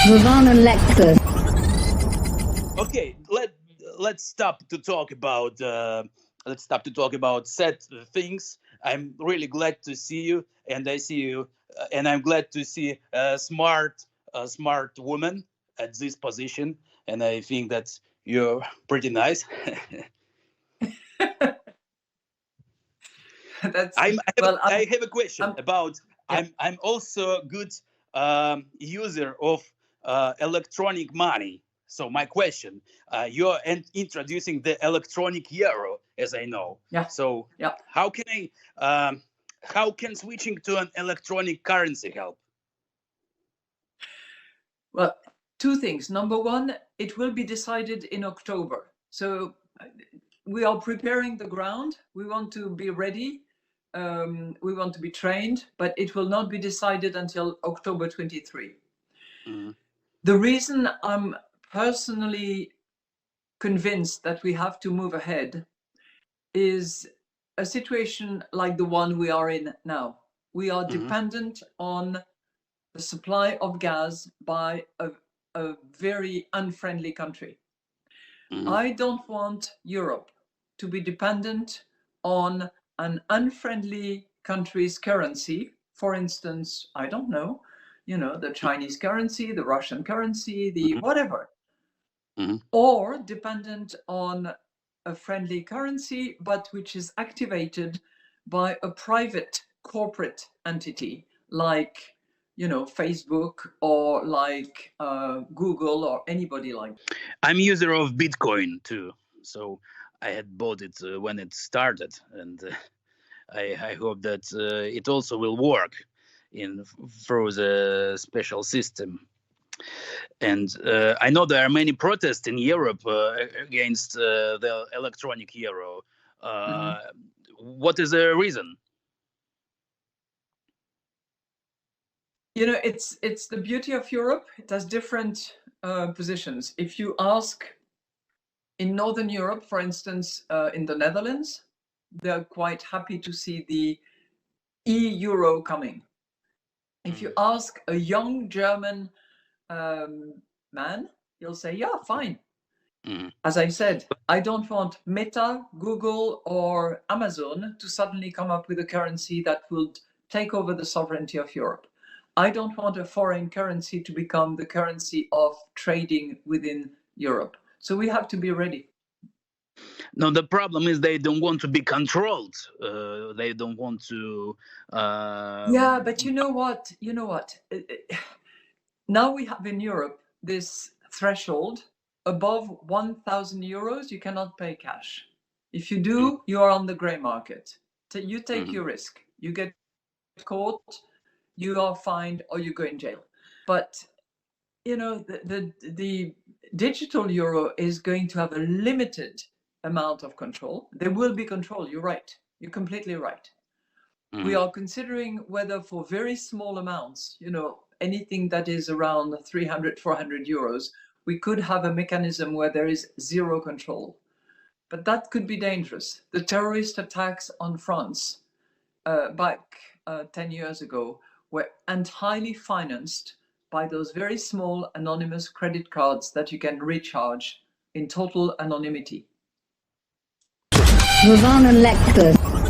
We waren een lekker. Okay, let's stop to talk about sad things. I'm really glad to see you, and I see you, and I'm glad to see a smart woman at this position, and I think that you're pretty nice. I have a question about. I'm also a good user of electronic money. So my question, you're introducing the electronic euro, as I know. Yeah. So Yeah. how can switching to an electronic currency help? Well, two things. Number one, it will be decided in October. So we are preparing the ground. We want to be ready. We want to be trained, but it will not be decided until October 23. Mm-hmm. The reason I'm personally convinced that we have to move ahead is a situation like the one we are in now. We are dependent on the supply of gas by a very unfriendly country. I don't want Europe to be dependent on an unfriendly country's currency. For instance, I don't know, the Chinese currency, the Russian currency, the whatever. Or dependent on a friendly currency, but which is activated by a private corporate entity like Facebook or like Google or anybody like that. I'm user of Bitcoin too, so I had bought it when it started, and I hope that it also will work through the special system. And I know there are many protests in Europe against the electronic euro. What is the reason? It's the beauty of Europe. It has different positions. If you ask in Northern Europe, for instance, in the Netherlands, they're quite happy to see the e-euro coming. If you ask a young German man, he'll say, yeah, fine. As I said, I don't want Meta, Google, or Amazon to suddenly come up with a currency that would take over the sovereignty of Europe. I don't want a foreign currency to become the currency of trading within Europe. So we have to be ready. No, the problem is they don't want to be controlled. They don't want to. Yeah, but you know what? Now we have in Europe this threshold. Above 1,000 euros, you cannot pay cash. If you do, you are on the gray market. So you take your risk. You get caught, you are fined, or you go in jail. But the digital euro is going to have a limited amount of control. There will be control. You're right. You're completely right. We are considering whether for very small amounts, anything that is around 300, 400 euros, we could have a mechanism where there is zero control. But that could be dangerous. The terrorist attacks on France back 10 years ago were entirely financed by those very small anonymous credit cards that you can recharge in total anonymity. We waren een lekker.